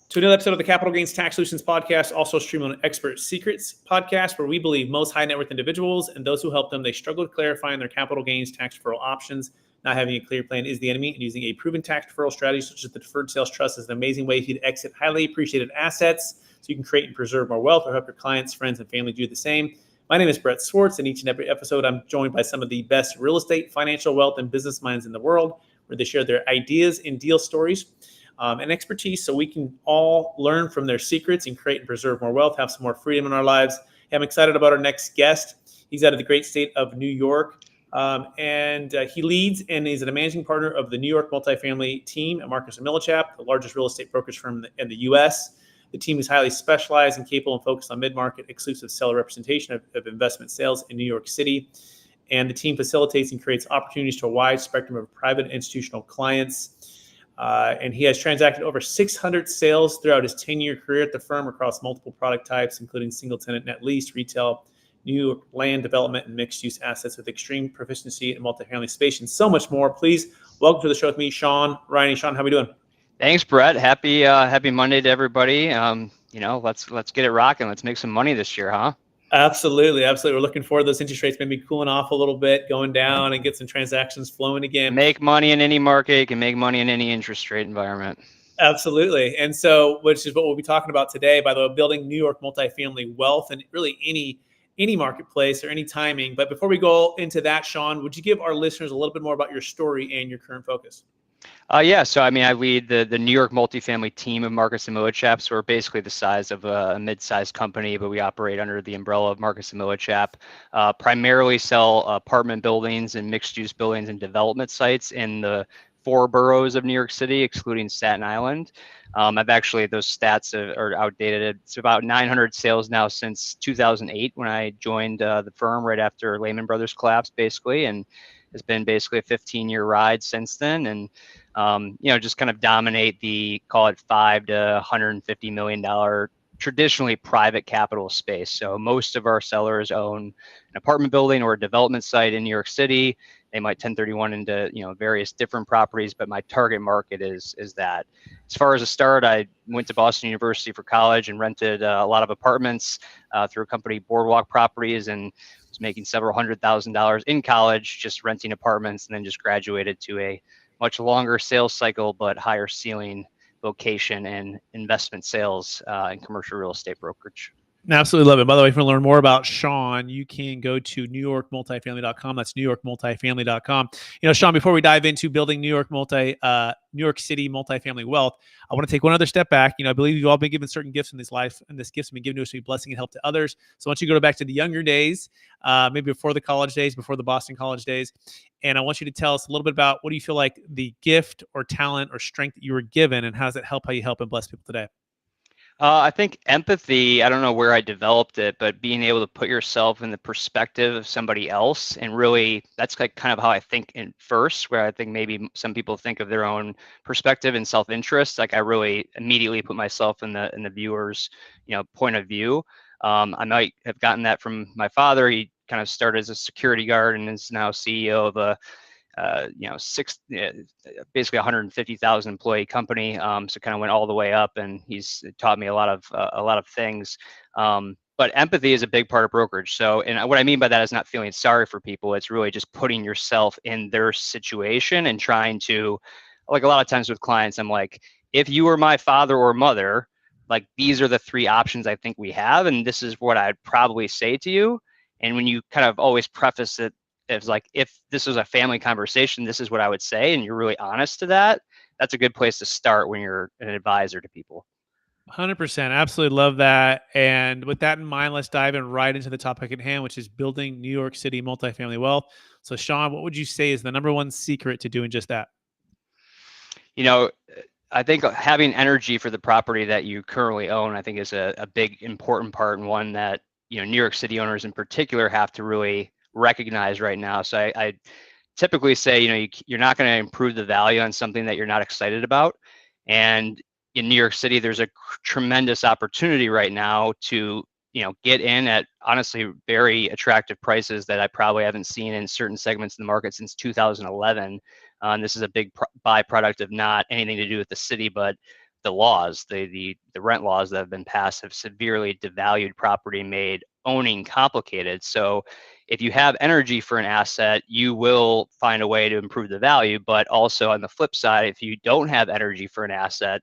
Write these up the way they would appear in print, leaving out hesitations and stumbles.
To another episode of the Capital Gains Tax Solutions podcast, also streamed on Expert Secrets podcast, where we believe most high net worth individuals and those who help them, they struggle to clarify their capital gains tax deferral options. Not having a clear plan is the enemy, and using a proven tax deferral strategy such as the deferred sales trust is an amazing way for you to exit highly appreciated assets so you can create and preserve more wealth or help your clients, friends, and family do the same. My name is Brett Swartz, and each and every episode I'm joined by some of the best real estate, financial, wealth, and business minds in the world, where they share their ideas and deal stories and expertise so we can all learn from their secrets and create and preserve more wealth, have some more freedom in our lives. I'm excited about our next guest. He's out of the great state of New York, and he leads and is a managing partner of the New York Multifamily team at Marcus & Millichap, the largest real estate brokerage firm in the U.S. The team is highly specialized and capable and focused on mid-market exclusive seller representation of investment sales in New York City. And the team facilitates and creates opportunities to a wide spectrum of private and institutional clients. And he has transacted over 600 sales throughout his 10-year career at the firm across multiple product types, including single-tenant net lease, retail, new land development, and mixed-use assets with extreme proficiency in multifamily space and so much more. Please welcome to the show with me, Shaun, Riney. Shaun, how are we doing? Thanks, Brett. Happy Monday to everybody. Let's get it rocking. Let's make some money this year, huh? Absolutely. We're looking forward to those interest rates maybe cooling off a little bit, going down, and get some transactions flowing again. Make money in any market. You can make money in any interest rate environment. Absolutely. And so, which is what we'll be talking about today, by the way, building New York multifamily wealth and really any marketplace or any timing. But before we go into that, Shaun, would you give our listeners a little bit more about your story and your current focus? So I lead the New York multifamily team of Marcus & Millichap. So we're basically the size of a mid-sized company, but we operate under the umbrella of Marcus & Millichap. Primarily sell apartment buildings and mixed-use buildings and development sites in the 4 boroughs of New York City, excluding Staten Island. Those stats are outdated. It's about 900 sales now since 2008 when I joined the firm right after Lehman Brothers collapsed, basically, and it's been basically a 15-year ride since then. And just kind of dominate the, call it $5 to $150 million traditionally private capital space. So most of our sellers own an apartment building or a development site in New York City. They might 1031 into various different properties, but my target market is that. As far as a start, I went to Boston University for college and rented a lot of apartments through a company, Boardwalk Properties, and was making several $100,000 in college just renting apartments, and then just graduated to a much longer sales cycle but higher ceiling vocation and investment sales and commercial real estate brokerage. Absolutely love it. By the way, if you want to learn more about Shaun, you can go to newyorkmultifamily.com. That's newyorkmultifamily.com. Shaun, before we dive into building New York City multifamily wealth, I want to take one other step back. I believe you've all been given certain gifts in this life, and this gifts have been given to us to be blessing and help to others. So I want you to go back to the younger days, maybe before the college days, before the Boston college days. And I want you to tell us a little bit about what do you feel like the gift or talent or strength that you were given, and how does it help how you help and bless people today? I think empathy, I don't know where I developed it, but being able to put yourself in the perspective of somebody else, and really that's like kind of how I think in first, where I think maybe some people think of their own perspective and self-interest. Like I really immediately put myself in the viewer's, point of view. I might have gotten that from my father. He kind of started as a security guard and is now CEO of a basically 150,000 employee company. So kind of went all the way up, and he's taught me a lot of things. But empathy is a big part of brokerage. So, and what I mean by that is not feeling sorry for people. It's really just putting yourself in their situation and trying to, like a lot of times with clients, I'm like, if you were my father or mother, like these are the 3 options I think we have, and this is what I'd probably say to you. And when you kind of always preface it, it's like, if this was a family conversation, this is what I would say, and you're really honest to that, that's a good place to start when you're an advisor to people. 100%. Absolutely love that. And with that in mind, let's dive right into the topic at hand, which is building New York City multifamily wealth. So Shaun, what would you say is the number one secret to doing just that? I think having energy for the property that you currently own, I think is a big, important part, and one that, New York City owners in particular have to really recognize right now. So I typically say, you're not going to improve the value on something that you're not excited about. And in New York City, there's a tremendous opportunity right now to, get in at honestly very attractive prices that I probably haven't seen in certain segments of the market since 2011. And this is a big byproduct of not anything to do with the city, but the laws, the rent laws that have been passed have severely devalued property, made owning complicated. So if you have energy for an asset, you will find a way to improve the value. But also on the flip side, if you don't have energy for an asset,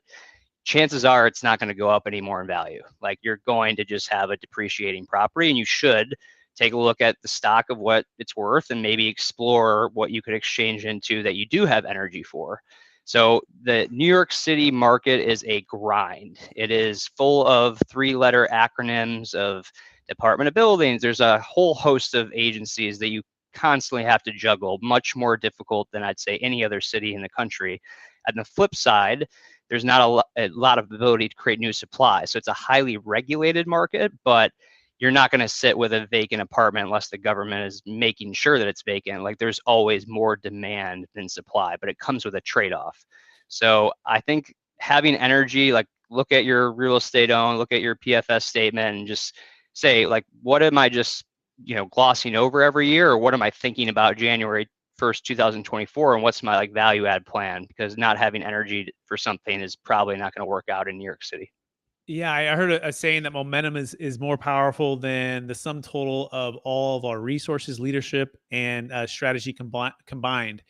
chances are it's not going to go up anymore in value. Like, you're going to just have a depreciating property, and you should take a look at the stock of what it's worth and maybe explore what you could exchange into that you do have energy for. So the New York City market is a grind. It is full of three-letter acronyms of Department of Buildings. There's a whole host of agencies that you constantly have to juggle, much more difficult than I'd say any other city in the country. On the flip side, there's not a lot of ability to create new supply. So it's a highly regulated market, but you're not going to sit with a vacant apartment unless the government is making sure that it's vacant. Like, there's always more demand than supply, but it comes with a trade-off. So I think having energy, like, look at your real estate owned, look at your PFS statement, and just say, like, what am I just, glossing over every year, or what am I thinking about January 1st, 2024, and what's my value add plan? Because not having energy for something is probably not going to work out in New York City. Yeah, I heard a saying that momentum is more powerful than the sum total of all of our resources, leadership, and strategy combined.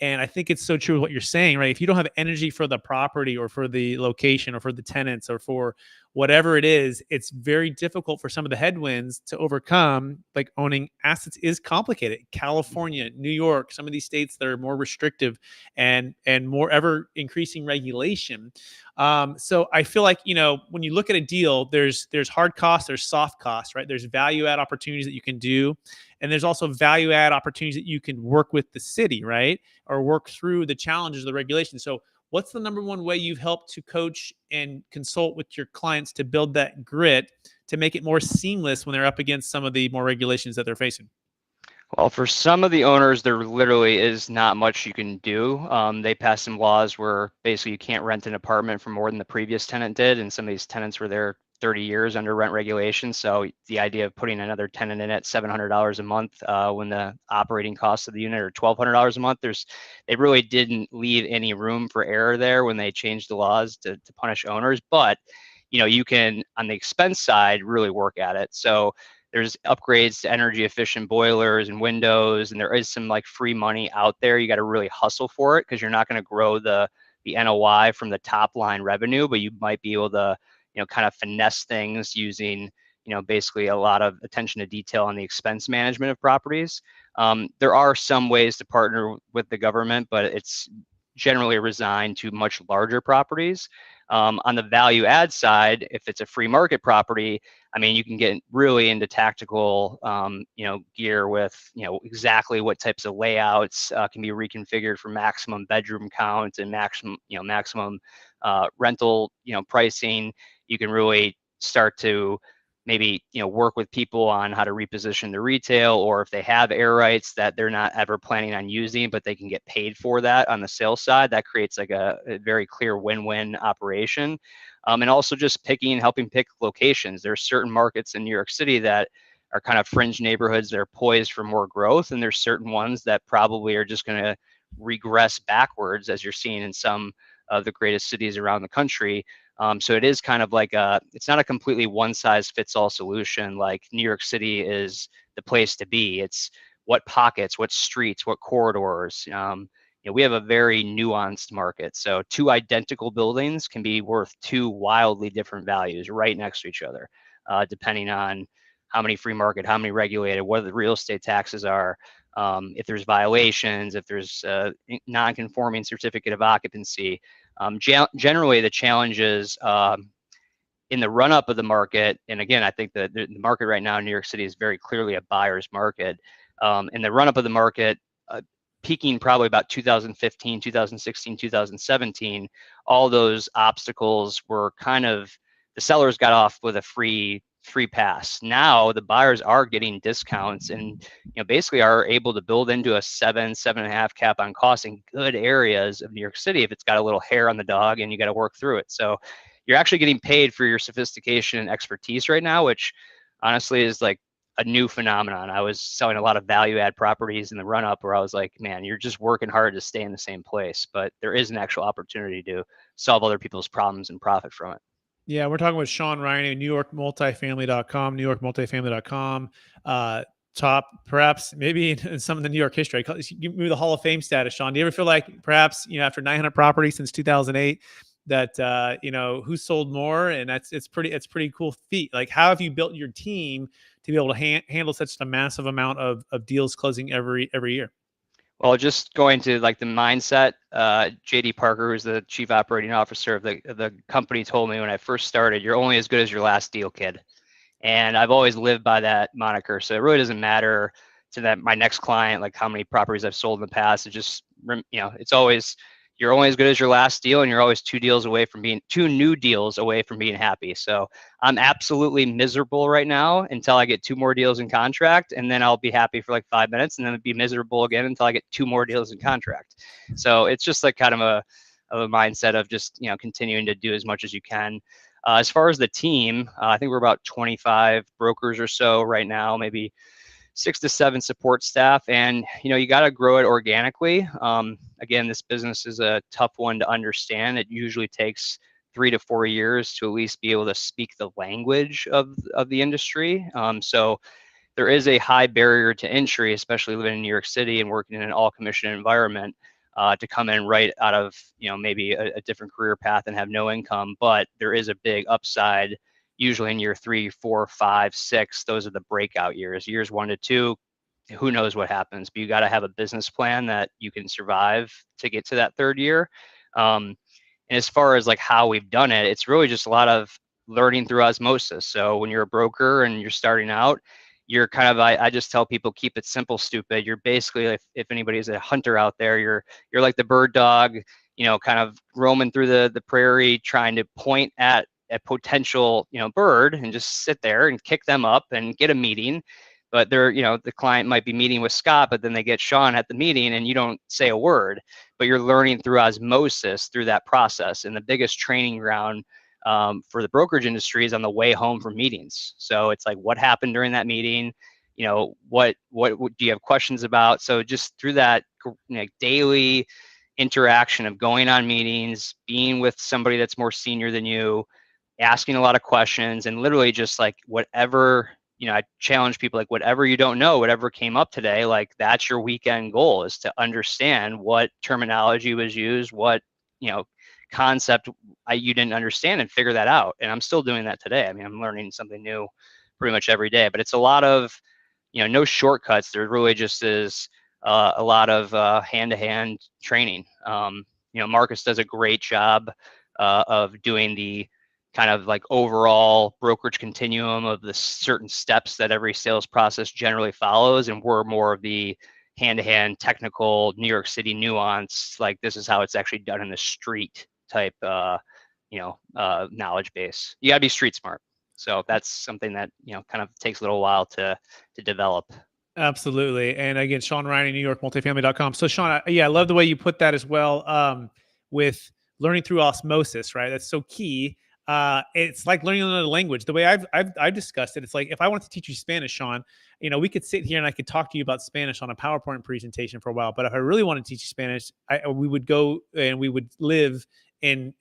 And I think it's so true what you're saying, right? If you don't have energy for the property or for the location or for the tenants or for whatever it is, it's very difficult for some of the headwinds to overcome. Like, owning assets is complicated. California, New York, some of these states that are more restrictive and more ever increasing regulation. So I feel like, when you look at a deal, there's hard costs, there's soft costs, right? There's value add opportunities that you can do. And there's also value add opportunities that you can work with the city, right? Or work through the challenges of the regulation. So what's the number one way you've helped to coach and consult with your clients to build that grit to make it more seamless when they're up against some of the more regulations that they're facing? Well, for some of the owners, there literally is not much you can do. They passed some laws where basically you can't rent an apartment for more than the previous tenant did, and some of these tenants were there 30 years under rent regulations. So the idea of putting another tenant in at $700 a month when the operating costs of the unit are $1,200 a month, they really didn't leave any room for error there when they changed the laws to punish owners. But you can, on the expense side, really work at it. So there's upgrades to energy efficient boilers and windows, and there is some free money out there. You got to really hustle for it, because you're not going to grow the NOI from the top line revenue, but you might be able to kind of finesse things using basically a lot of attention to detail on the expense management of properties. There are some ways to partner with the government, but it's generally resigned to much larger properties. On the value add side, if it's a free market property, you can get really into tactical, gear with, exactly what types of layouts can be reconfigured for maximum bedroom count and maximum rental, pricing. You can really start to maybe work with people on how to reposition the retail, or if they have air rights that they're not ever planning on using, but they can get paid for that on the sales side. That creates a very clear win-win operation. And also just helping pick locations. There's certain markets in New York City that are kind of fringe neighborhoods that are poised for more growth, and there's certain ones that probably are just going to regress backwards, as you're seeing in some of the greatest cities around the country. So it is kind of it's not a completely one size fits all solution. Like, New York City is the place to be. It's what pockets, what streets, what corridors. We have a very nuanced market. So two identical buildings can be worth two wildly different values right next to each other, depending on how many free market, how many regulated, what the real estate taxes are, if there's violations, if there's non-conforming certificate of occupancy. Generally, the challenge is in the run-up of the market, and again, I think that the market right now in New York City is very clearly a buyer's market. In the run-up of the market, peaking probably about 2015, 2016, 2017, all those obstacles were kind of, the sellers got off with a free pass. Now the buyers are getting discounts and basically are able to build into a 7.5 cap on cost in good areas of New York City if it's got a little hair on the dog and you got to work through it. So you're actually getting paid for your sophistication and expertise right now, which honestly is a new phenomenon. I was selling a lot of value add properties in the run up where I was like, man, you're just working hard to stay in the same place, but there is an actual opportunity to solve other people's problems and profit from it. Yeah, we're talking with Shaun Riney, NewYorkMultifamily.com, NewYorkMultifamily.com. Top, perhaps, maybe in some of the New York history. Give me the Hall of Fame status, Shaun. Do you ever feel like perhaps, after 900 properties since 2008, that who sold more? And it's pretty cool feat. Like, how have you built your team to be able to handle such a massive amount of deals closing every year? Well, just going to like the mindset, JD Parker, who's the chief operating officer of the company, told me when I first started, you're only as good as your last deal, kid. And I've always lived by that moniker. So it really doesn't matter to that my next client, like how many properties I've sold in the past. It just, it's always, you're only as good as your last deal, and you're always two new deals away from being happy. So I'm absolutely miserable right now until I get two more deals in contract, and then I'll be happy for like 5 minutes, and then be miserable again until I get two more deals in contract. So it's just like kind of a mindset of just, continuing to do as much as you can. As far as the team, I think we're about 25 brokers or so right now, maybe 6 to 7 support staff, and you got to grow it organically. Again, this business is a tough one to understand. It usually takes 3 to 4 years to at least be able to speak the language of the industry. So there is a high barrier to entry, especially living in New York City and working in an all commission environment, to come in right out of maybe a different career path and have no income. But there is a big upside. Usually in year 3, 4, 5, 6, those are the breakout years. Years 1 to 2, who knows what happens? But you got to have a business plan that you can survive to get to that third year. And as far as like how we've done it, it's really just a lot of learning through osmosis. So when you're a broker and you're starting out, you're kind of, I just tell people, keep it simple, stupid. You're basically, if anybody's a hunter out there, you're like the bird dog, kind of roaming through the prairie, trying to point at a potential, bird, and just sit there and kick them up and get a meeting. But they're, the client might be meeting with Scott, but then they get Shaun at the meeting and you don't say a word, but you're learning through osmosis through that process. And the biggest training ground for the brokerage industry is on the way home from meetings. So it's like, what happened during that meeting? What do you have questions about? So just through that daily interaction of going on meetings, being with somebody that's more senior than you, asking a lot of questions, and literally just like whatever, I challenge people, like whatever you don't know, whatever came up today, like that's your weekend goal, is to understand what terminology was used, what, concept you didn't understand, and figure that out. And I'm still doing that today. I mean, I'm learning something new pretty much every day, but it's a lot of, no shortcuts. There really just is a lot of hand-to-hand training. Marcus does a great job of doing the kind of like overall brokerage continuum of the certain steps that every sales process generally follows. And we're more of the hand-to-hand technical New York City nuance, like this is how it's actually done in the street type, knowledge base. You gotta be street smart. So that's something that, kind of takes a little while to develop. Absolutely. And again, Shaun Riney, NewYorkMultifamily.com. So Shaun, I love the way you put that as well, with learning through osmosis, right? That's so key. It's like learning another language. The way I've discussed it, it's like if I wanted to teach you Spanish, Shaun, we could sit here and I could talk to you about Spanish on a PowerPoint presentation for a while. But if I really wanted to teach you Spanish, we would go and we would live in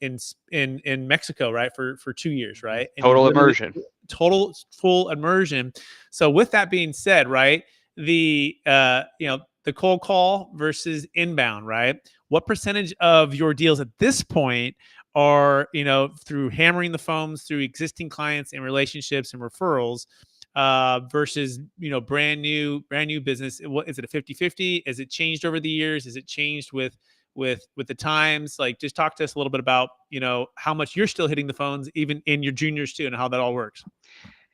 Mexico, right, for 2 years, right? And Total immersion. Total full immersion. So with that being said, right, the cold call versus inbound, right? What percentage of your deals at this point are, through hammering the phones through existing clients and relationships and referrals, versus, brand new business? What is it, a 50-50? Is it changed over the years? Is it changed with the times? Like, just talk to us a little bit about, how much you're still hitting the phones even in your juniors too, and how that all works.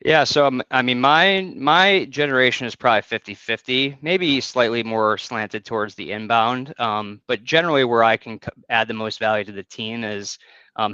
Yeah, so I mean, my generation is probably 50-50, maybe slightly more slanted towards the inbound. But generally, where I can add the most value to the team is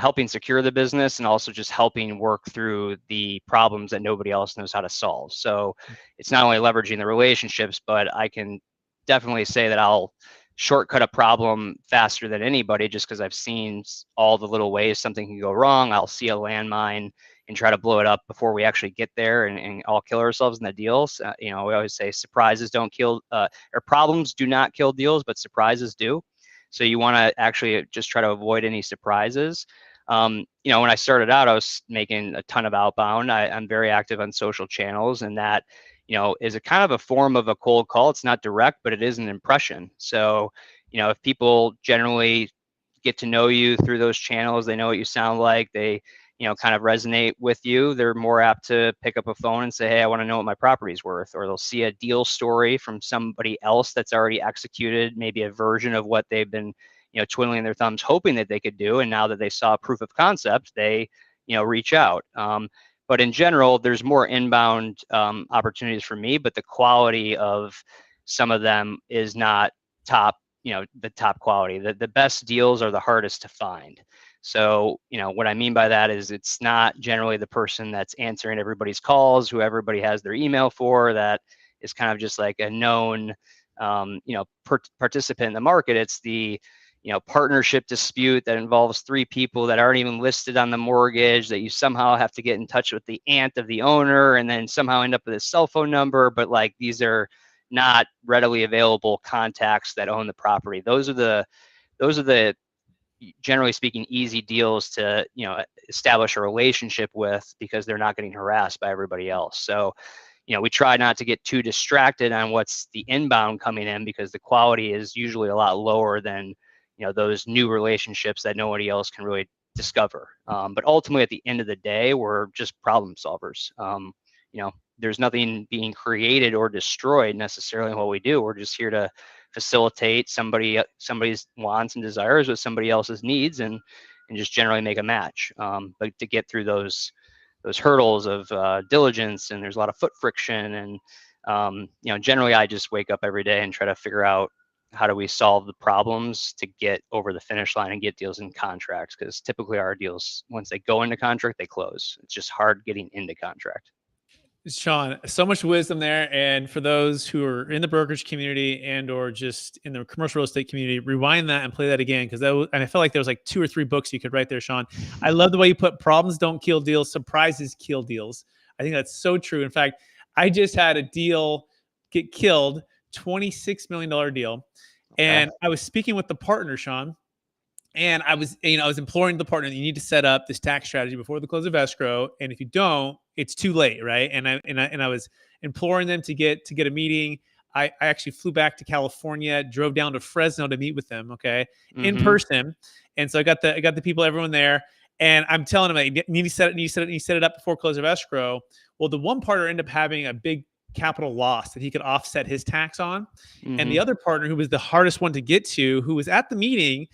helping secure the business, and also just helping work through the problems that nobody else knows how to solve. So it's not only leveraging the relationships, but I can definitely say that I'll shortcut a problem faster than anybody, just because I've seen all the little ways something can go wrong. I'll see a landmine and try to blow it up before we actually get there and all kill ourselves in the deals. We always say surprises don't kill, or problems do not kill deals, but surprises do. So you want to actually just try to avoid any surprises. When I started out, I was making a ton of outbound. I'm very active on social channels, and that, is a kind of a form of a cold call. It's not direct, but it is an impression. So, if people generally get to know you through those channels, they know what you sound like, they, kind of resonate with you, they're more apt to pick up a phone and say, hey, I want to know what my property's worth. Or they'll see a deal story from somebody else that's already executed maybe a version of what they've been, twiddling their thumbs hoping that they could do. And now that they saw proof of concept, they, reach out. But in general, there's more inbound opportunities for me, but the quality of some of them is not top, the top quality. The best deals are the hardest to find. So, what I mean by that is it's not generally the person that's answering everybody's calls, who everybody has their email for, that is kind of just like a known, participant in the market. It's the, partnership dispute that involves 3 people that aren't even listed on the mortgage, that you somehow have to get in touch with the aunt of the owner and then somehow end up with a cell phone number. But like, these are not readily available contacts that own the property. Those are the generally speaking easy deals to establish a relationship with, because they're not getting harassed by everybody else. So we try not to get too distracted on what's the inbound coming in, because the quality is usually a lot lower than those new relationships that nobody else can really discover. But ultimately, at the end of the day, we're just problem solvers. There's nothing being created or destroyed necessarily in what we do. We're just here to facilitate somebody's wants and desires with somebody else's needs, and just generally make a match. But to get through those hurdles of diligence, and there's a lot of foot friction, and generally I just wake up every day and try to figure out, how do we solve the problems to get over the finish line and get deals in contracts? Because typically our deals, once they go into contract, they close. It's just hard getting into contract. Shaun, so much wisdom there. And for those who are in the brokerage community and or just in the commercial real estate community, rewind that and play that again, because and I felt like there was like 2 or 3 books you could write there, Shaun. I love the way you put problems don't kill deals, surprises kill deals. I think that's so true. In fact, I just had a deal get killed, $26 million deal. And I was speaking with the partner, Shaun, and I was imploring the partner that you need to set up this tax strategy before the close of escrow. And if you don't, it's too late, right? And I was imploring them to get a meeting. I actually flew back to California, drove down to Fresno to meet with them, okay, in person. And so I got the people, everyone there. And I'm telling them, you need to set it up before close of escrow. Well, the one partner ended up having a big capital loss that he could offset his tax on. And the other partner, who was the hardest one to get to, who was at the meeting,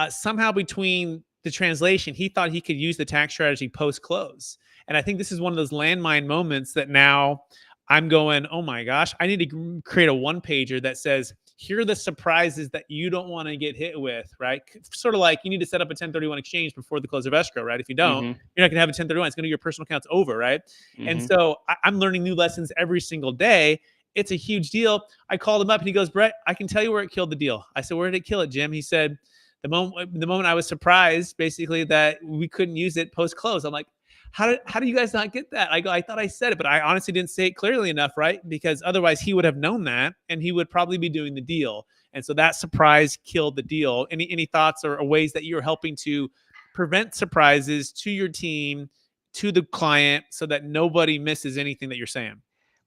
somehow between the translation, he thought he could use the tax strategy post-close. And I think this is one of those landmine moments that now I'm going, oh my gosh, I need to create a one-pager that says, here are the surprises that you don't want to get hit with, right? Sort of like you need to set up a 1031 exchange before the close of escrow, right? If you don't, you're not going to have a 1031. It's going to be your personal account's over, right? And so I'm learning new lessons every single day. It's a huge deal. I called him up and he goes, Brett, I can tell you where it killed the deal. I said, where did it kill it, Jim? He said, the moment I was surprised, basically, that we couldn't use it post-close. I'm like, how do you guys not get that? I thought I said it, but I honestly didn't say it clearly enough, right? Because otherwise he would have known that, and he would probably be doing the deal. And so that surprise killed the deal. Any thoughts or ways that you're helping to prevent surprises to your team, to the client, so that nobody misses anything that you're saying?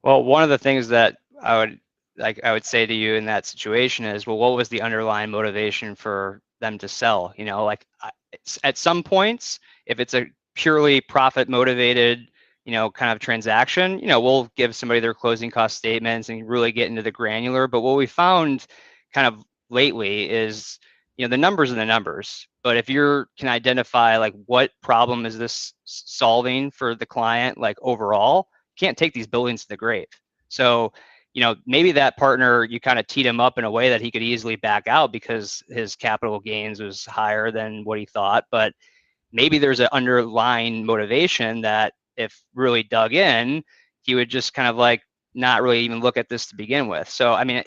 Well, one of the things that I would say to you in that situation is, well, what was the underlying motivation for them to sell? At some points, if it's a purely profit motivated, kind of transaction, we'll give somebody their closing cost statements and really get into the granular. But what we found kind of lately is, the numbers are the numbers. But if you can identify like what problem is this solving for the client, like overall, you can't take these buildings to the grave. So, maybe that partner, you kind of teed him up in a way that he could easily back out because his capital gains was higher than what he thought. But maybe there's an underlying motivation that if really dug in, he would just kind of like not really even look at this to begin with. So, I mean,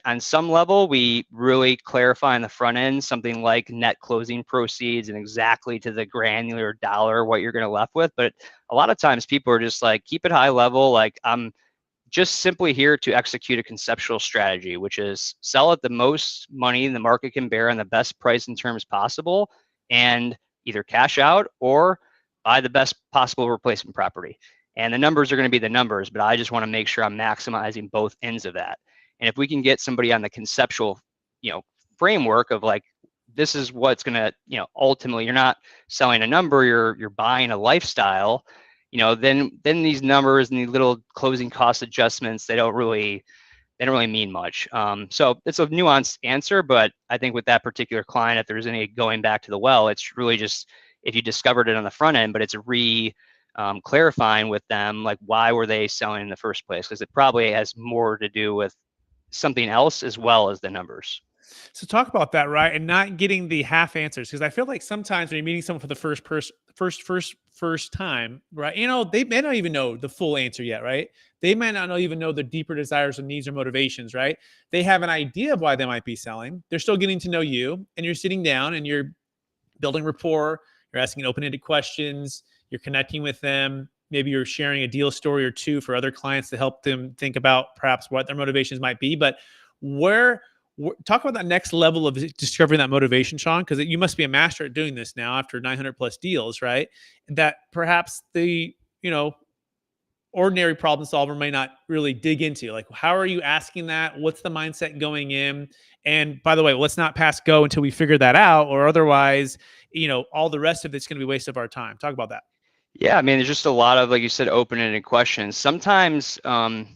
on some level, we really clarify on the front end something like net closing proceeds and exactly to the granular dollar what you're going to left with. But a lot of times people are just like, keep it high level. Like, I'm just simply here to execute a conceptual strategy, which is sell at the most money the market can bear and the best price and terms possible, and either cash out or buy the best possible replacement property. And the numbers are going to be the numbers, but I just want to make sure I'm maximizing both ends of that. And if we can get somebody on the conceptual, framework of like, this is what's going to, ultimately, you're not selling a number, you're buying a lifestyle. Then these numbers and the little closing cost adjustments, they don't really mean much. So it's a nuanced answer, but I think with that particular client, if there's any going back to the well, it's really just if you discovered it on the front end, but it's clarifying with them, like, why were they selling in the first place? Because it probably has more to do with something else as well as the numbers. So talk about that, right? And not getting the half answers, because I feel like sometimes when you're meeting someone for the first time, right? They may not even know the full answer yet, right? They might not even know the deeper desires and needs or motivations, right? They have an idea of why they might be selling. They're still getting to know you, and you're sitting down and you're building rapport. You're asking open-ended questions. You're connecting with them. Maybe you're sharing a deal story or two for other clients to help them think about perhaps what their motivations might be. But talk about that next level of discovering that motivation, Shaun, because you must be a master at doing this now after 900 plus deals, right? That perhaps the ordinary problem solver may not really dig into. Like, how are you asking that? What's the mindset going in? And by the way, let's not pass go until we figure that out, or otherwise, all the rest of it's going to be a waste of our time. Talk about that. Yeah, I mean, there's just a lot of, like you said, open-ended questions. Sometimes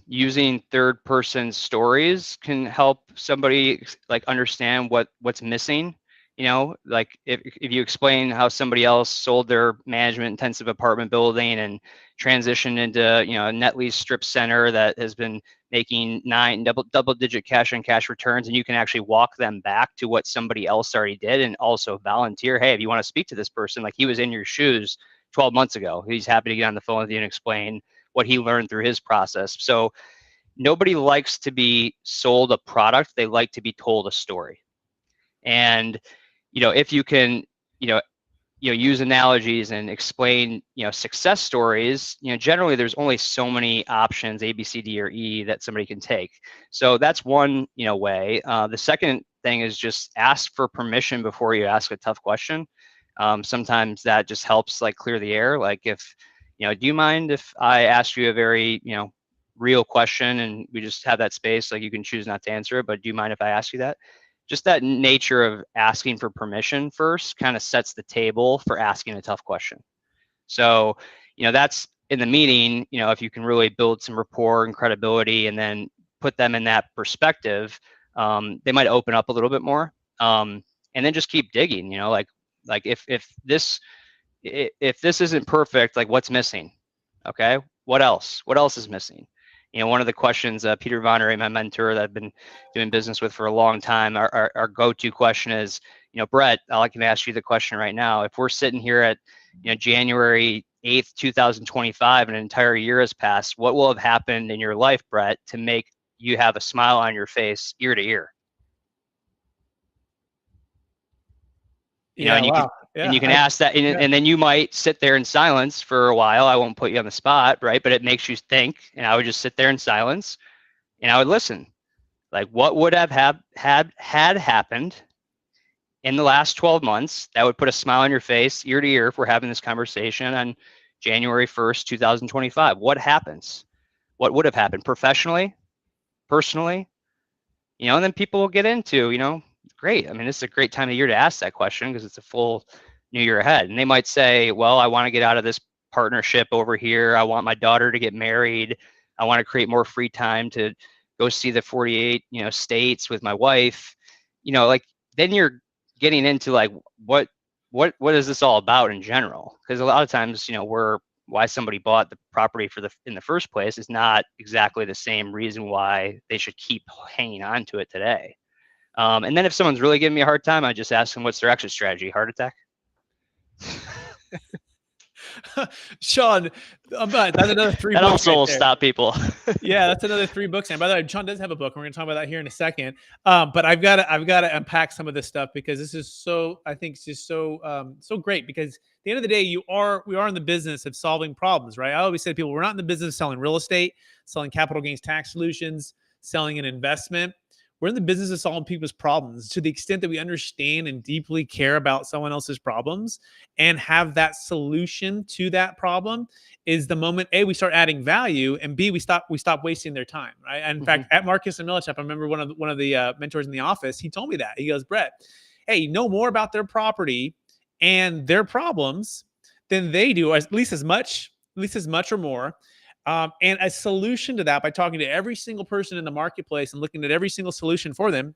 using third-person stories can help somebody like understand what's missing. Like if you explain how somebody else sold their management-intensive apartment building and transitioned into a net lease strip center that has been making double-digit cash-on-cash returns, and you can actually walk them back to what somebody else already did, and also volunteer, hey, if you want to speak to this person, like he was in your shoes 12 months ago. He's happy to get on the phone with you and explain what he learned through his process. So nobody likes to be sold a product. They like to be told a story. And, if you can, use analogies and explain, success stories, generally there's only so many options, A, B, C, D, or E, that somebody can take. So that's one, way. The second thing is just ask for permission before you ask a tough question. Sometimes that just helps like clear the air. Like if, do you mind if I ask you a very, real question and we just have that space, like you can choose not to answer it, but do you mind if I ask you that? Just that nature of asking for permission first kind of sets the table for asking a tough question. So, that's in the meeting, if you can really build some rapport and credibility and then put them in that perspective, they might open up a little bit more. And then just keep digging, like if this isn't perfect, like what's missing? Okay, what else is missing? One of the questions, Peter Von Ray, my mentor that I've been doing business with for a long time, our go-to question is, Brett, I can ask you the question right now. If we're sitting here at January 8th, 2025, an entire year has passed, what will have happened in your life, Brett, to make you have a smile on your face ear to ear? And you Wow. can ask that, and then you might sit there in silence for a while. I won't put you on the spot, right? But it makes you think, and I would just sit there in silence, and I would listen. Like, what would have had happened in the last 12 months that would put a smile on your face, ear to ear, if we're having this conversation on January 1st, 2025? What happens? What would have happened professionally, personally? And then people will get into, great. I mean, this is a great time of year to ask that question because it's a full new year ahead. And they might say, well, I want to get out of this partnership over here. I want my daughter to get married. I want to create more free time to go see the 48, states with my wife. Like then you're getting into like, what is this all about in general? Because a lot of times, why somebody bought the property in the first place is not exactly the same reason why they should keep hanging on to it today. And then if someone's really giving me a hard time, I just ask them what's their exit strategy. Heart attack? Shaun, that's another 3 That books also right will there. stop people. Yeah, that's another 3 books. And by the way, Shaun does have a book. And we're going to talk about that here in a second. But I've got to unpack some of this stuff because this is so, I think it's just so great because at the end of the day, we are in the business of solving problems, right? I always say to people, we're not in the business of selling real estate, selling capital gains tax solutions, selling an investment. We're in the business of solving people's problems to the extent that we understand and deeply care about someone else's problems and have that solution to that problem is the moment A, we start adding value, and B, we stop wasting their time, right? And in fact, at Marcus and Millichap, I remember one of the mentors in the office, he told me that. He goes, Brett, hey, you know more about their property and their problems than they do, or at least as much or more. And a solution to that by talking to every single person in the marketplace and looking at every single solution for them.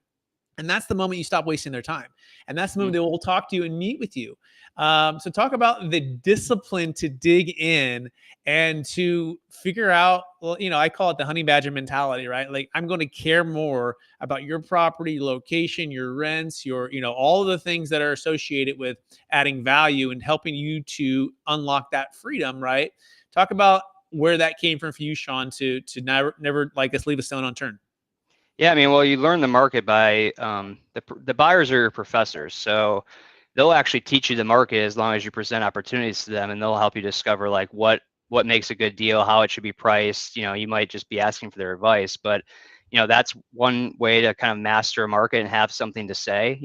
And that's the moment you stop wasting their time. And that's the moment they will talk to you and meet with you. So talk about the discipline to dig in and to figure out, well, I call it the honey badger mentality, right? Like, I'm going to care more about your property, location, your rents, all of the things that are associated with adding value and helping you to unlock that freedom, right? Talk about where that came from for you, Shaun, to never like us leave a stone unturned. Yeah, I mean, well, you learn the market by the buyers are your professors, so they'll actually teach you the market as long as you present opportunities to them, and they'll help you discover like what makes a good deal, how it should be priced. You might just be asking for their advice, but that's one way to kind of master a market and have something to say.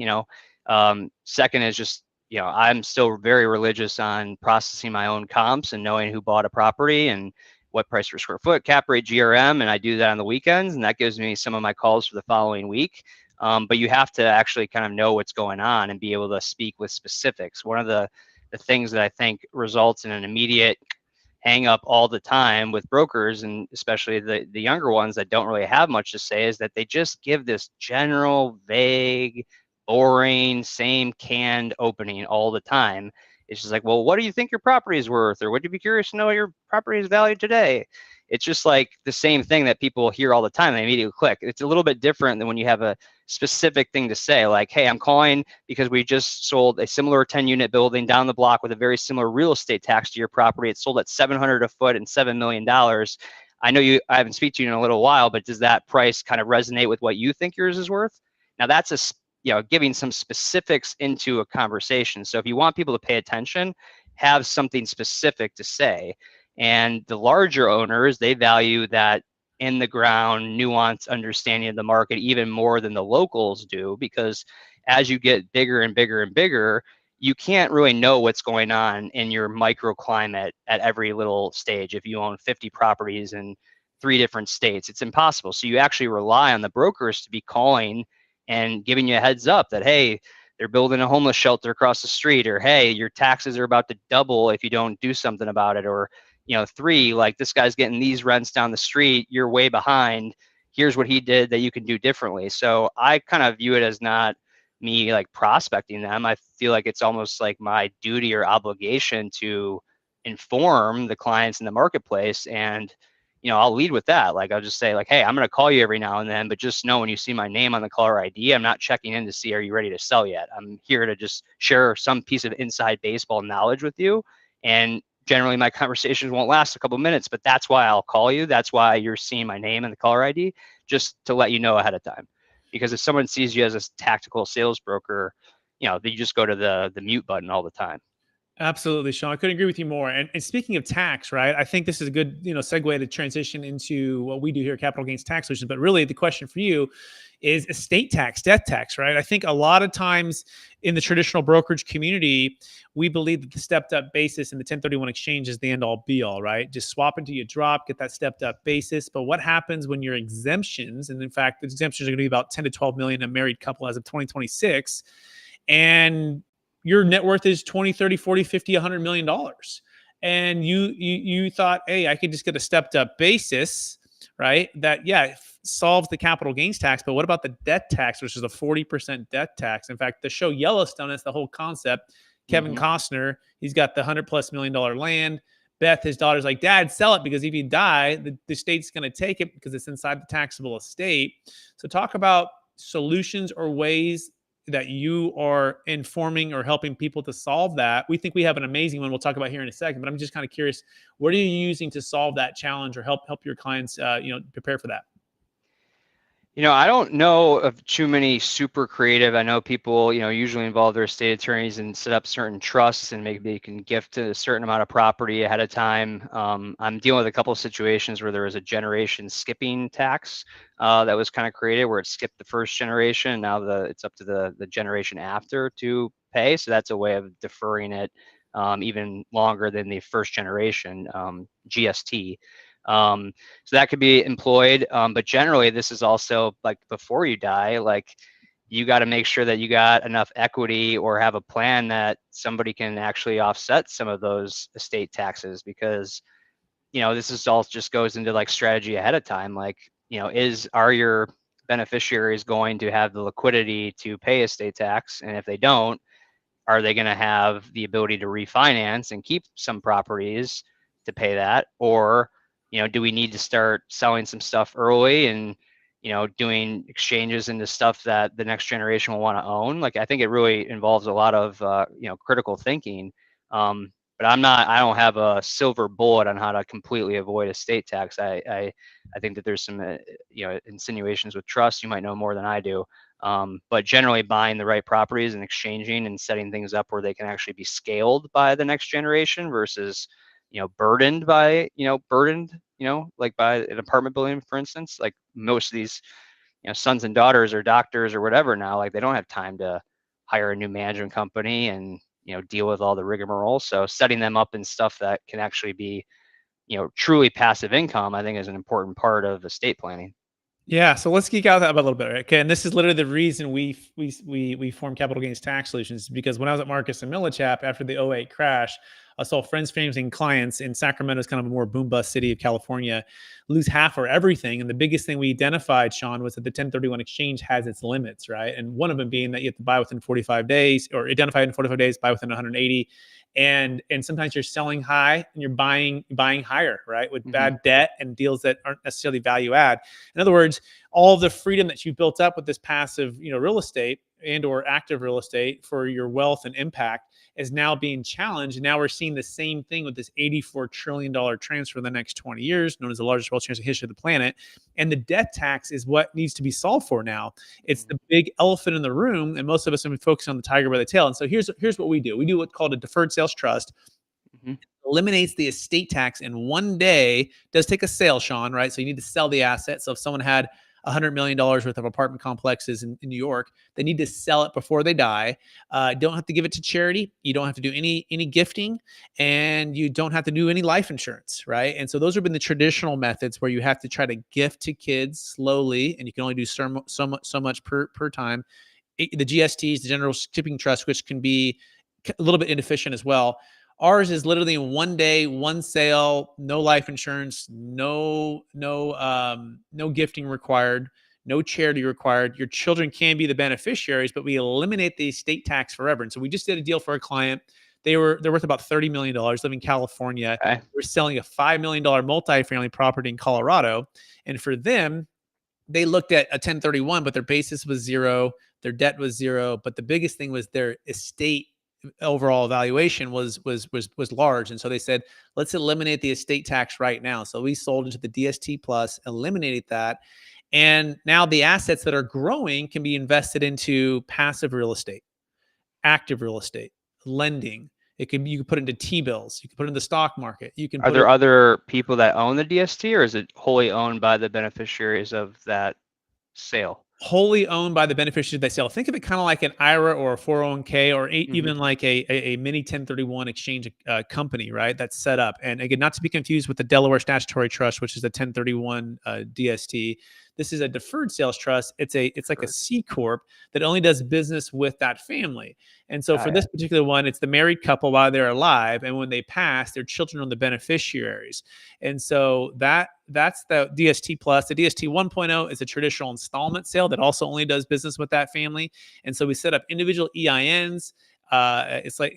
Second is just I'm still very religious on processing my own comps and knowing who bought a property and what price per square foot, cap rate, GRM, and I do that on the weekends, and that gives me some of my calls for the following week. But you have to actually kind of know what's going on and be able to speak with specifics. One of the things that I think results in an immediate hang up all the time with brokers, and especially the younger ones that don't really have much to say, is that they just give this general, vague, boring, same canned opening all the time. It's just like, well, what do you think your property is worth? Or would you be curious to know what your property is valued today? It's just like the same thing that people hear all the time. They immediately click. It's a little bit different than when you have a specific thing to say, like, hey, I'm calling because we just sold a similar 10-unit building down the block with a very similar real estate tax to your property. It's sold at $700 a foot and $7 million. I know I haven't speak to you in a little while, but does that price kind of resonate with what you think yours is worth? Now that's giving some specifics into a conversation. So if you want people to pay attention, have something specific to say. And the larger owners, they value that in the ground, nuanced understanding of the market even more than the locals do, because as you get bigger and bigger and bigger, you can't really know what's going on in your microclimate at every little stage. If you own 50 properties in 3 different states, it's impossible. So you actually rely on the brokers to be calling and giving you a heads up that, hey, they're building a homeless shelter across the street, or hey, your taxes are about to double if you don't do something about it, or 3, like, this guy's getting these rents down the street, you're way behind, here's what he did that you can do differently. So I kind of view it as not me like prospecting them. I feel like it's almost like my duty or obligation to inform the clients in the marketplace, and I'll lead with that. Like, I'll just say, like, hey, I'm going to call you every now and then, but just know when you see my name on the caller ID, I'm not checking in to see, are you ready to sell yet? I'm here to just share some piece of inside baseball knowledge with you. And generally my conversations won't last a couple minutes, but that's why I'll call you. That's why you're seeing my name in the caller ID, just to let you know ahead of time. Because if someone sees you as a tactical sales broker, you just go to the mute button all the time. Absolutely, Shaun. I couldn't agree with you more. And speaking of tax, right? I think this is a good, segue to transition into what we do here at Capital Gains Tax Solutions. But really, the question for you is estate tax, death tax, right? I think a lot of times in the traditional brokerage community, we believe that the stepped up basis and the 1031 exchange is the end all be all, right? Just swap until you drop, get that stepped up basis. But what happens when your exemptions, and in fact, the exemptions are going to be about 10 to 12 million a married couple as of 2026, and your net worth is 20, 30, 40, 50, $100 million. And you thought, hey, I could just get a stepped up basis, right? That, yeah, solves the capital gains tax. But what about the death tax, which is a 40% death tax? In fact, the show Yellowstone is the whole concept. Kevin Costner, he's got the $100+ million land. Beth, his daughter's like, Dad, sell it, because if you die, the state's going to take it because it's inside the taxable estate. So talk about solutions or ways that you are informing or helping people to solve that. We think we have an amazing one we'll talk about here in a second, but I'm just kind of curious, what are you using to solve that challenge or help your clients prepare for that? I don't know of too many super creative. I know people, usually involve their estate attorneys and set up certain trusts, and maybe they can gift a certain amount of property ahead of time. I'm dealing with a couple of situations where there was a generation skipping tax that was kind of created, where it skipped the first generation, and now it's up to the generation after to pay. So that's a way of deferring it even longer than the first generation GST. So that could be employed. But generally, this is also like before you die, like you got to make sure that you got enough equity or have a plan that somebody can actually offset some of those estate taxes, because this is all just goes into like strategy ahead of time. Like, are your beneficiaries going to have the liquidity to pay estate tax? And if they don't, are they going to have the ability to refinance and keep some properties to pay that? Or, do we need to start selling some stuff early and, doing exchanges into stuff that the next generation will want to own? Like, I think it really involves a lot of, critical thinking. But I don't have a silver bullet on how to completely avoid estate tax. I think that there's some, insinuations with trust. You might know more than I do. But generally buying the right properties and exchanging and setting things up where they can actually be scaled by the next generation versus, burdened by, like by an apartment building, for instance. Like most of these, sons and daughters or doctors or whatever now, like they don't have time to hire a new management company and, deal with all the rigmarole. So setting them up in stuff that can actually be, truly passive income, I think is an important part of estate planning. Yeah, so let's geek out about a little bit, right? Okay, and this is literally the reason we formed Capital Gains Tax Solutions, because when I was at Marcus and Millichap after the '08 crash, I saw friends, families, and clients in Sacramento, is kind of a more boom bust city of California, lose half or everything. And the biggest thing we identified, Shaun, was that the 1031 exchange has its limits, right? And one of them being that you have to buy within 45 days, or identify in 45 days, buy within 180. And sometimes you're selling high and you're buying higher, right? With bad debt and deals that aren't necessarily value add. In other words, all of the freedom that you've built up with this passive, real estate and or active real estate for your wealth and impact is now being challenged. And now we're seeing the same thing with this $84 trillion transfer in the next 20 years, known as the largest wealth transfer in the history of the planet. And the death tax is what needs to be solved for now. It's the big elephant in the room, and most of us have been focused on the tiger by the tail. And so here's what we do. We do what's called a deferred sales trust. Eliminates the estate tax in one day. Does take a sale, Shaun, right? So you need to sell the asset. So if someone had $100 million worth of apartment complexes in New York, they need to sell it before they die. Don't have to give it to charity. You don't have to do any gifting, and you don't have to do any life insurance, right? And so those have been the traditional methods where you have to try to gift to kids slowly, and you can only do so much per time. The GSTs, the general shipping trust, which can be a little bit inefficient as well. Ours is literally in one day, one sale, no life insurance, no gifting required, no charity required. Your children can be the beneficiaries, but we eliminate the estate tax forever. And so we just did a deal for a client. They're worth about $30 million, live in California. Okay. We're selling a $5 million multifamily property in Colorado. And for them, they looked at a 1031, but their basis was zero, their debt was zero. But the biggest thing was their estate overall evaluation was large. And so they said, let's eliminate the estate tax right now. So we sold into the DST plus, eliminated that. And now the assets that are growing can be invested into passive real estate, active real estate, lending. You can put into T-bills. You can put it in the stock market. You can. Are there other people that own the DST, or is it wholly owned by the beneficiaries of that sale? Wholly owned by the beneficiaries they sell. Think of it kind of like an IRA or a 401k, or even like a mini 1031 exchange company, right? That's set up. And again, not to be confused with the Delaware Statutory Trust, which is the 1031 DST. This is a deferred sales trust. It's like a C corp that only does business with that family. And so for this particular one, it's the married couple while they're alive, and when they pass, their children are the beneficiaries. And so that's the DST plus. The DST 1.0 is a traditional installment sale that also only does business with that family. And so we set up individual EINs. It's like,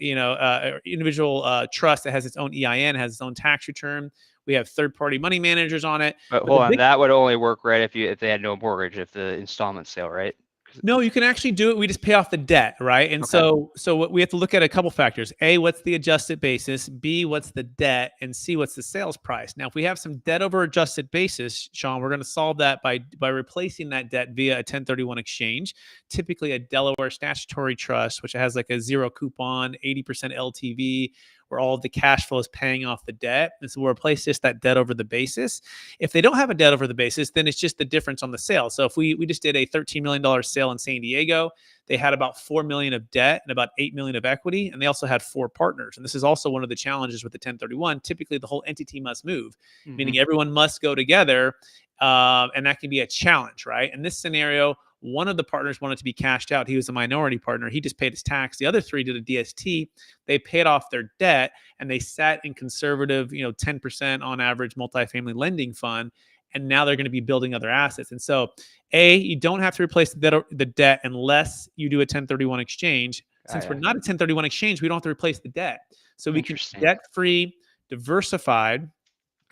individual trust that has its own EIN, has its own tax return. We have third-party money managers on it. But hold on, that would only work, right, if they had no mortgage, if the installment sale, right? No, you can actually do it. We just pay off the debt, right? And Okay. so what we have to look at a couple factors. A, what's the adjusted basis? B, what's the debt? And C, what's the sales price? Now, if we have some debt over adjusted basis, Shaun, we're going to solve that by replacing that debt via a 1031 exchange, typically a Delaware statutory trust, which has like a zero coupon, 80% LTV, where all of the cash flow is paying off the debt. And so we'll replace just that debt over the basis. If they don't have a debt over the basis, then it's just the difference on the sale. So if we just did a $13 million sale in San Diego, they had about $4 million of debt and about $8 million of equity, and they also had 4 partners. And this is also one of the challenges with the 1031. Typically, the whole entity must move, Mm-hmm. meaning everyone must go together, and that can be a challenge, right? In this scenario, one of the partners wanted to be cashed out. He was a minority partner. He just paid his tax. The other 3 did a DST. They paid off their debt and they sat in conservative, 10% on average multifamily lending fund. And now they're going to be building other assets. And so, A, you don't have to replace the debt unless you do a 1031 exchange. Since we're not a 1031 exchange, we don't have to replace the debt. So we can be Interesting. debt-free, diversified,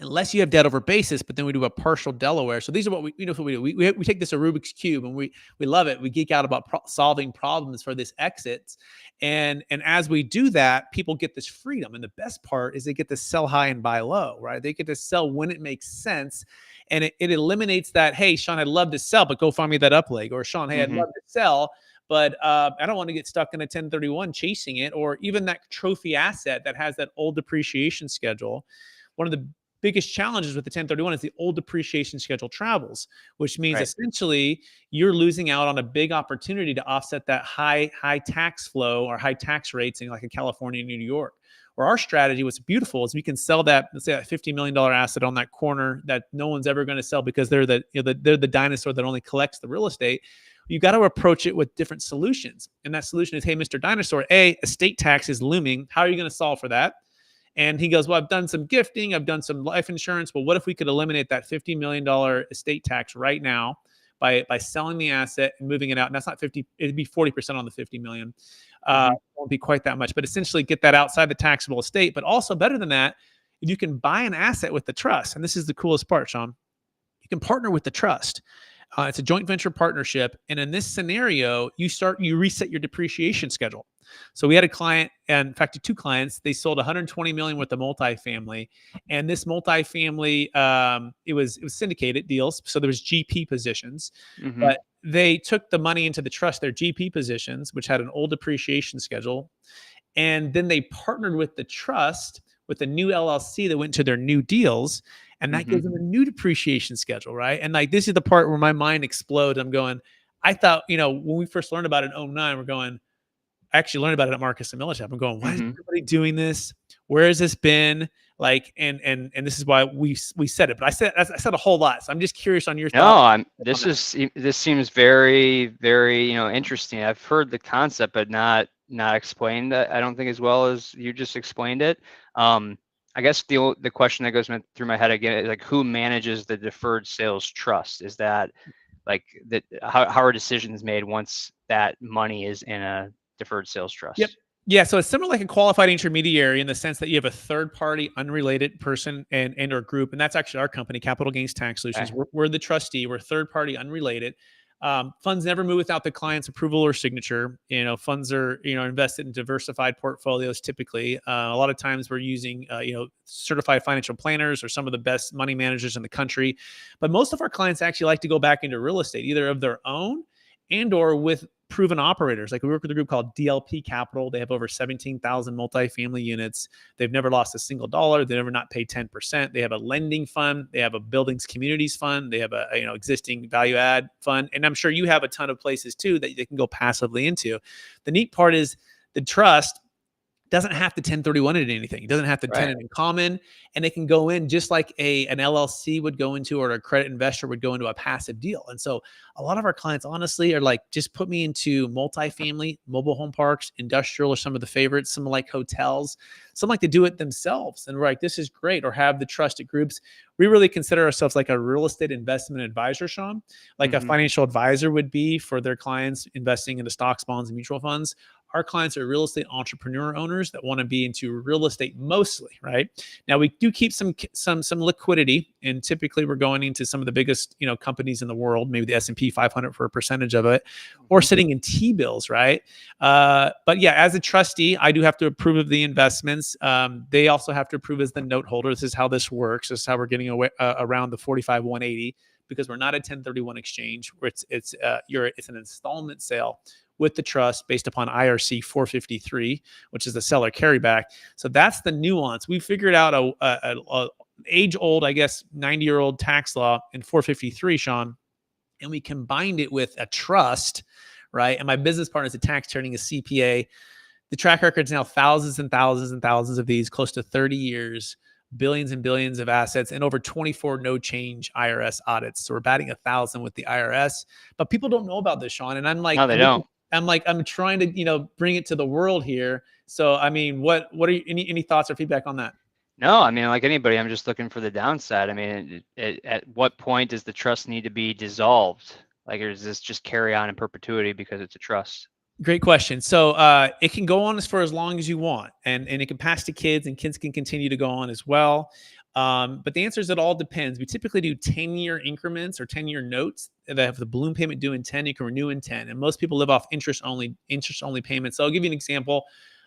unless you have debt over basis, but then we do a partial Delaware. So these are what we do. We take this a Rubik's Cube and we love it. We geek out about solving problems for this exits. And as we do that, people get this freedom. And the best part is they get to sell high and buy low, right? They get to sell when it makes sense. And it eliminates that, hey, Shaun, I'd love to sell, but go find me that up leg. Or Shaun, hey, I'd love to sell, but I don't want to get stuck in a 1031 chasing it, or even that trophy asset that has that old depreciation schedule. One of the biggest challenges with the 1031 is the old depreciation schedule travels, which means essentially you're losing out on a big opportunity to offset that high tax flow or high tax rates in like a California, New York. Or our strategy, what's beautiful is we can sell that, let's say that $50 million asset on that corner that no one's ever going to sell because they're they're the dinosaur that only collects the real estate. You got to approach it with different solutions. And that solution is, hey, Mr. Dinosaur, estate tax is looming. How are you going to solve for that? And he goes, well, I've done some gifting. I've done some life insurance. Well, what if we could eliminate that $50 million estate tax right now by selling the asset and moving it out? And that's not 50, it'd be 40% on the 50 million. It won't be quite that much, but essentially get that outside the taxable estate. But also better than that, if you can buy an asset with the trust, and this is the coolest part, Shaun, you can partner with the trust. It's a joint venture partnership. And in this scenario, you reset your depreciation schedule. So we had a client, and in fact, 2 clients, they sold 120 million worth of multifamily. And this multifamily, it was syndicated deals. So there was GP positions, but they took the money into the trust, their GP positions, which had an old depreciation schedule. And then they partnered with the trust with a new LLC that went to their new deals. And that gives them a new depreciation schedule, right? And like, this is the part where my mind explodes. I'm going, I thought, when we first learned about it in 2009, we're going, I actually learned about it at Marcus and Millichap. I'm going, why is everybody doing this? Where has this been? Like, and this is why we said it. But I said a whole lot. So I'm just curious on your thoughts. No, this seems very, very, interesting. I've heard the concept, but not explained, I don't think, as well as you just explained it. I guess the question that goes through my head again is like, who manages the deferred sales trust? Is that like that? How are decisions made once that money is in a deferred sales trust? Yep. Yeah. So it's similar like a qualified intermediary in the sense that you have a third party unrelated person and or group. And that's actually our company, Capital Gains Tax Solutions. Okay. We're the trustee. We're third party unrelated. Funds never move without the client's approval or signature. Funds are, invested in diversified portfolios. Typically, a lot of times we're using, certified financial planners or some of the best money managers in the country. But most of our clients actually like to go back into real estate, either of their own and or with proven operators. Like we work with a group called DLP Capital. They have over 17,000 multifamily units. They've never lost a single dollar. They've never not paid 10%. They have a lending fund. They have a buildings communities fund. They have a existing value add fund. And I'm sure you have a ton of places too that they can go passively into. The neat part is the trust doesn't have to 1031 it anything. It doesn't have to tenant in common, and it can go in just like an LLC would go into, or a credit investor would go into a passive deal. And so a lot of our clients honestly are like, just put me into multifamily, mobile home parks, industrial are some of the favorites, some like hotels. Some like to do it themselves. And we're like, this is great. Or have the trusted groups. We really consider ourselves like a real estate investment advisor, Shaun, like a financial advisor would be for their clients investing into stocks, bonds, and mutual funds. Our clients are real estate entrepreneur owners that want to be into real estate mostly, right? Now we do keep some liquidity, and typically we're going into some of the biggest, companies in the world, maybe the S&P 500 for a percentage of it, or sitting in T-bills, right? But yeah, as a trustee, I do have to approve of the investments. They also have to approve as the note holder. This is how this works. This is how we're getting away around the 45-180, because we're not a 1031 exchange, where it's an installment sale with the trust based upon IRC 453, which is the seller carryback. So that's the nuance. We figured out a age-old, I guess, 90-year-old tax law in 453, Shaun, and we combined it with a trust, right? And my business partner is a tax attorney, a CPA. The track record is now thousands and thousands and thousands of these, close to 30 years, billions and billions of assets, and over 24 no change IRS audits. So we're batting 1,000 with the IRS, but people don't know about this, Shaun. And I'm like, No, they don't. I'm trying to, bring it to the world here. So, I mean, what are you, any thoughts or feedback on that? No, I mean, like anybody, I'm just looking for the downside. I mean, at what point does the trust need to be dissolved? Like, or does this just carry on in perpetuity because it's a trust? Great question. So it can go on for as long as you want, and it can pass to kids, and kids can continue to go on as well. But the answer is it all depends. We typically do 10-year increments or 10-year notes that have the balloon payment due in 10. You can renew in 10, and most people live off interest only payments. So I'll give you an example.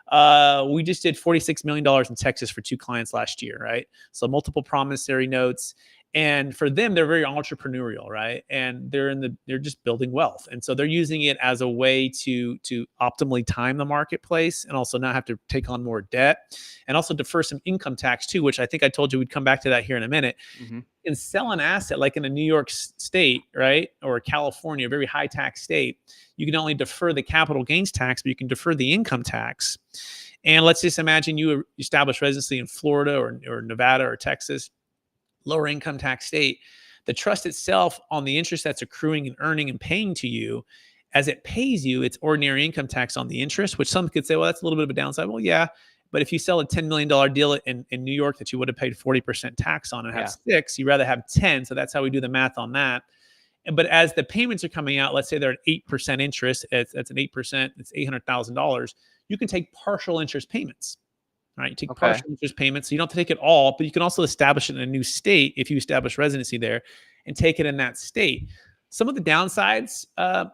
We just did $46 million in Texas for 2 clients last year, right? So multiple promissory notes. And for them, they're very entrepreneurial, right? And they're just building wealth. And so they're using it as a way to optimally time the marketplace, and also not have to take on more debt, and also defer some income tax too, which I think I told you we'd come back to that here in a minute. Mm-hmm. And sell an asset like in a New York state, right? Or California, a very high tax state, you can not only defer the capital gains tax, but you can defer the income tax. And let's just imagine you establish residency in Florida or Nevada or Texas, lower income tax state. The trust itself, on the interest that's accruing and earning and paying to you, as it pays you, it's ordinary income tax on the interest, which some could say, well, that's a little bit of a downside. Well, yeah. But if you sell a $10 million deal in New York that you would have paid 40% tax on and have 6, you'd rather have 10. So that's how we do the math on that. But as the payments are coming out, let's say they're at 8% interest, that's an 8%, it's $800,000. You can take partial interest payments. Right, you take partial interest payments, so you don't have to take it all, but you can also establish it in a new state if you establish residency there, and take it in that state. Some of the downsides,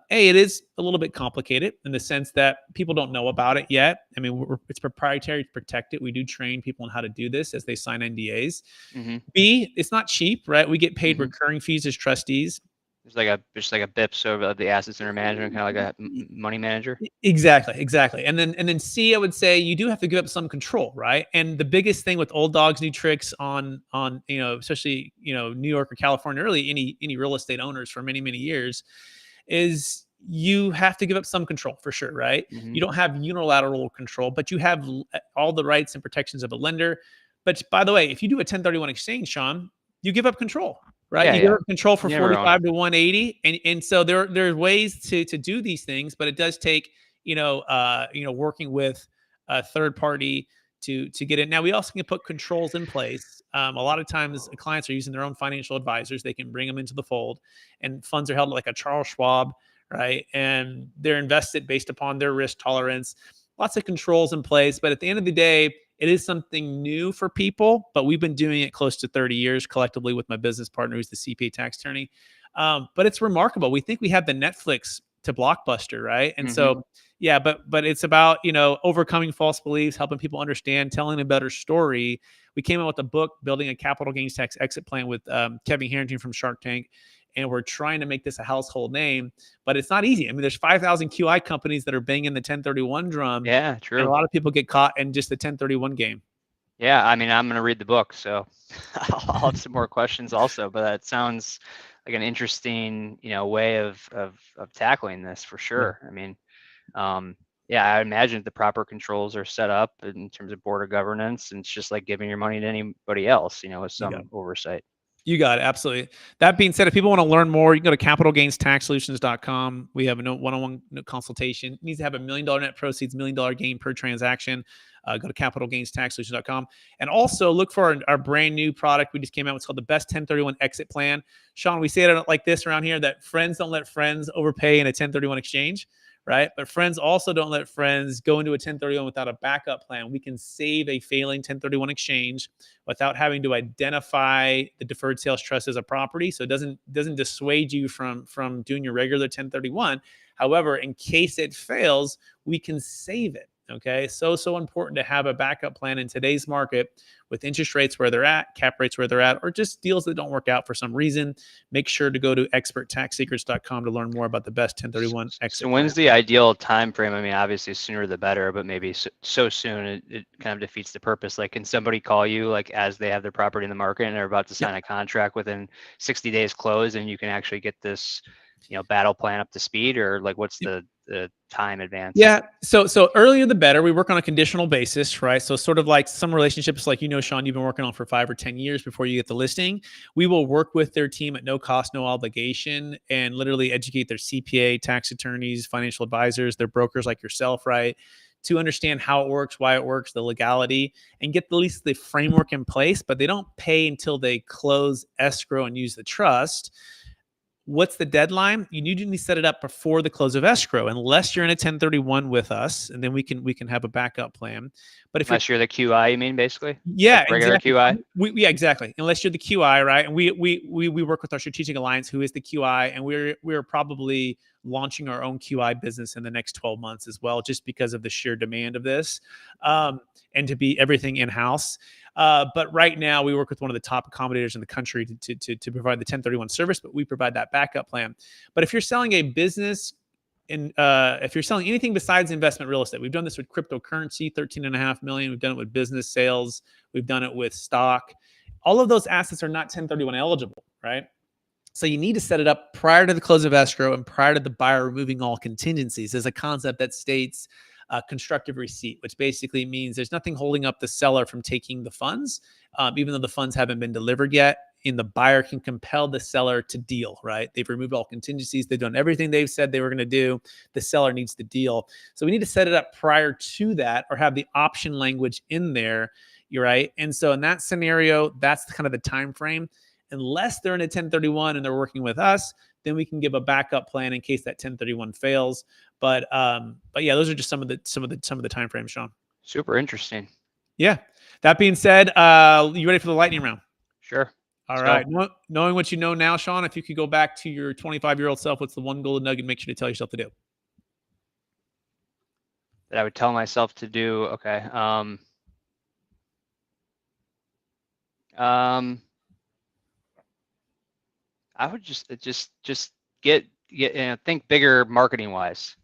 it is a little bit complicated in the sense that people don't know about it yet. I mean, it's proprietary, it's protected. We do train people on how to do this as they sign NDAs. Mm-hmm. B, it's not cheap, right? We get paid recurring fees as trustees. It's just like a BIPS over the assets under management, kind of like a money manager. Exactly. And then C, I would say you do have to give up some control, right? And the biggest thing with old dogs, new tricks on especially New York or California, really any real estate owners for many years, is you have to give up some control for sure, right? Mm-hmm. You don't have unilateral control, but you have all the rights and protections of a lender. But by the way, if you do a 1031 exchange, Shaun, you give up control. Right. You give up control for 45 to 180. And so there are ways to do these things, but it does take, working with a third party to get it. Now, we also can put controls in place. A lot of times clients are using their own financial advisors. They can bring them into the fold, and funds are held like a Charles Schwab, right? And they're invested based upon their risk tolerance. Lots of controls in place. But at the end of the day, it is something new for people, but we've been doing it close to 30 years collectively with my business partner, who's the CPA tax attorney. But it's remarkable. We think we have the Netflix to Blockbuster, right? And so, but it's about, overcoming false beliefs, helping people understand, telling a better story. We came out with a book, Building a Capital Gains Tax Exit Plan, with Kevin Harrington from Shark Tank. And we're trying to make this a household name, but it's not easy. I mean, there's 5,000 QI companies that are banging the 1031 drum. Yeah, true. And a lot of people get caught in just the 1031 game. Yeah, I mean, I'm going to read the book, so I'll have some more questions also. But that sounds like an interesting, way of tackling this for sure. Yeah. I mean, I imagine the proper controls are set up in terms of board of governance, and it's just like giving your money to anybody else, with some oversight. You got it. Absolutely. That being said, if people want to learn more, you can go to capitalgainstaxsolutions.com. We have a one-on-one consultation. It needs to have $1 million net proceeds, $1 million gain per transaction. Go to capitalgainstaxsolutions.com. And also look for our brand new product we just came out with. It's called the Best 1031 Exit Plan. Shaun, we say it like this around here, that friends don't let friends overpay in a 1031 exchange, right? But friends also don't let friends go into a 1031 without a backup plan. We can save a failing 1031 exchange without having to identify the deferred sales trust as a property. So it doesn't dissuade you from doing your regular 1031. However, in case it fails, we can save it. Okay. So important to have a backup plan in today's market with interest rates where they're at, cap rates where they're at, or just deals that don't work out for some reason. Make sure to go to experttaxsecrets.com to learn more about the best 1031 exit So when's plan. the ideal time frame? I mean, obviously sooner the better, but maybe so soon it kind of defeats the purpose. Like, can somebody call you like as they have their property in the market and they're about to sign a contract within 60 days close, and you can actually get this, battle plan up to speed, or like what's the time advance? Yeah. So earlier the better. We work on a conditional basis, right? So sort of like some relationships, like, Shaun, you've been working on for 5 or 10 years before you get the listing. We will work with their team at no cost, no obligation, and literally educate their CPA, tax attorneys, financial advisors, their brokers like yourself, right? To understand how it works, why it works, the legality, and get at least the framework in place. But they don't pay until they close escrow and use the trust. What's the deadline? You need to set it up before the close of escrow, unless you're in a 1031 with us, and then we can have a backup plan. But if Unless you're the QI, you mean, basically? yeah, Like regular exactly. QI? Yeah, exactly. Unless you're the QI, right? And we work with our strategic alliance, who is the QI, and we're probably launching our own QI business in the next 12 months as well, just because of the sheer demand of this, and to be everything in house. But right now, we work with one of the top accommodators in the country to provide the 1031 service, but we provide that backup plan. But if you're selling a business, and if you're selling anything besides investment real estate, we've done this with cryptocurrency, 13.5 million. We've done it with business sales. We've done it with stock. All of those assets are not 1031 eligible, right? So you need to set it up prior to the close of escrow and prior to the buyer removing all contingencies. There's a concept that states constructive receipt, which basically means there's nothing holding up the seller from taking the funds, even though the funds haven't been delivered yet. And the buyer can compel the seller to deal, right? They've removed all contingencies. They've done everything they've said they were going to do. The seller needs to deal. So we need to set it up prior to that, or have the option language in there. You're right. And so in that scenario, that's kind of the time frame. Unless they're in a 1031 and they're working with us, then we can give a backup plan in case that 1031 fails. But yeah, those are just some of the time frames, Shaun. Super interesting. Yeah. That being said, you ready for the lightning round? Sure. All right. Knowing what you know now, Shaun, if you could go back to your 25-year-old self, what's the one golden nugget make sure to tell yourself to do? That I would tell myself to do. Okay. I would just get think bigger marketing wise.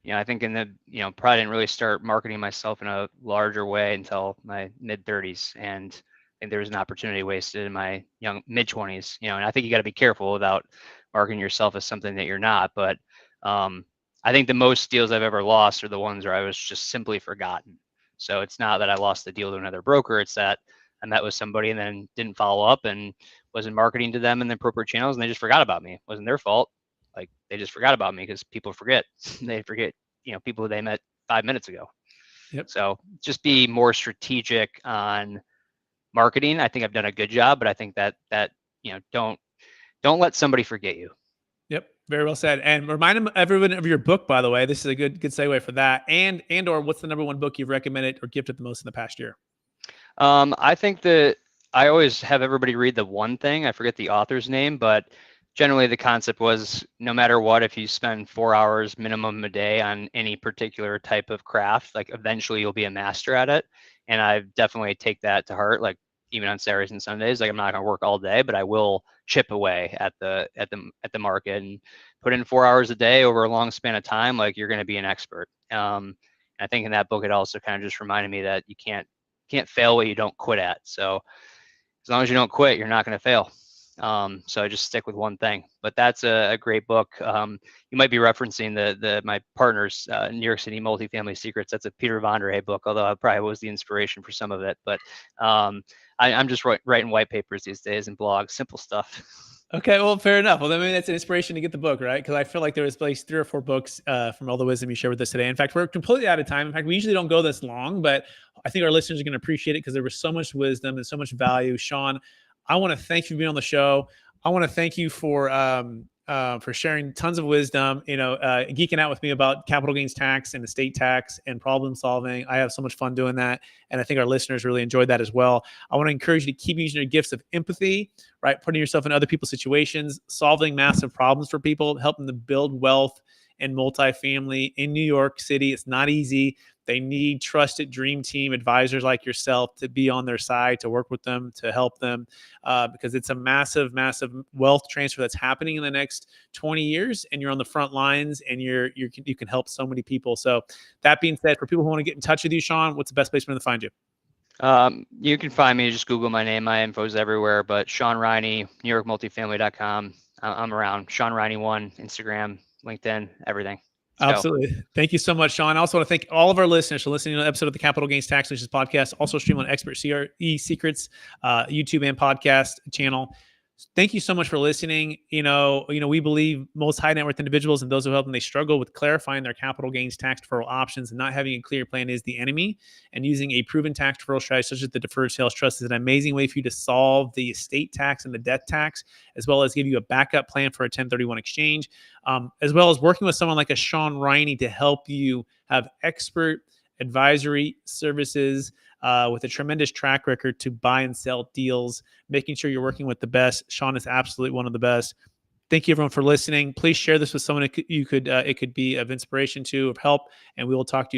I think probably didn't really start marketing myself in a larger way until my mid 30s, and I think there was an opportunity wasted in my young mid 20s. And I think you got to be careful about marketing yourself as something that you're not. But I think the most deals I've ever lost are the ones where I was just simply forgotten. So it's not that I lost the deal to another broker; it's that I met with somebody and then didn't follow up and wasn't marketing to them in the appropriate channels, and they just forgot about me. It wasn't their fault. Like, they just forgot about me, because people forget. They forget, people who they met 5 minutes ago. Yep. So just be more strategic on marketing. I think I've done a good job, but I think that don't let somebody forget you. Yep. Very well said. And remind everyone of your book, by the way. This is a good segue for that. And or what's the number one book you've recommended or gifted the most in the past year? I think that I always have everybody read The One Thing. I forget the author's name, but generally the concept was, no matter what, if you spend 4 hours minimum a day on any particular type of craft, like, eventually you'll be a master at it. And I definitely take that to heart. Like, even on Saturdays and Sundays, like, I'm not going to work all day, but I will chip away at the market and put in 4 hours a day over a long span of time. Like, you're going to be an expert. I think in that book, it also kind of just reminded me that you can't fail what you don't quit at. So as long as you don't quit, you're not going to fail. So I just stick with one thing. But that's a great book. You might be referencing my partner's New York City Multifamily Secrets. That's a Peter Vonderhay book, although I probably was the inspiration for some of it. But I'm just writing white papers these days and blogs, simple stuff. Okay, well, fair enough. Well, I mean, that's an inspiration to get the book, right? Because I feel like there was like 3 or 4 books from all the wisdom you shared with us today. In fact, we're completely out of time. In fact, we usually don't go this long, but I think our listeners are going to appreciate it because there was so much wisdom and so much value. Shaun, I want to thank you for being on the show. I want to thank you for for sharing tons of wisdom, geeking out with me about capital gains tax and estate tax and problem solving. I have so much fun doing that. And I think our listeners really enjoyed that as well. I want to encourage you to keep using your gifts of empathy, right? Putting yourself in other people's situations, solving massive problems for people, helping them build wealth and multifamily in New York City. It's not easy. They need trusted dream team advisors like yourself to be on their side, to work with them, to help them, because it's a massive, massive wealth transfer that's happening in the next 20 years, and you're on the front lines, and you can help so many people. So that being said, for people who want to get in touch with you, Shaun, what's the best place for them to find you? You can find me, just Google my name. My info's everywhere, but Shaun Riney, NewYorkMultifamily.com. I'm around. Shaun Riney 1, Instagram, LinkedIn, everything. Absolutely. Thank you so much, Shaun. I also want to thank all of our listeners for listening to an episode of the Capital Gains Tax Solutions podcast, also stream on Expert CRE Secrets, YouTube and podcast channel. Thank you so much for listening. We believe most high net worth individuals and those who help them, they struggle with clarifying their capital gains tax deferral options, and not having a clear plan is the enemy. And using a proven tax deferral strategy such as the deferred sales trust is an amazing way for you to solve the estate tax and the death tax, as well as give you a backup plan for a 1031 exchange, as well as working with someone like a Shaun Riney to help you have expert advisory services with a tremendous track record to buy and sell deals, making sure you're working with the best. Shaun is absolutely one of the best. Thank you, everyone, for listening. Please share this with someone it could be of inspiration to, of help, and we will talk to you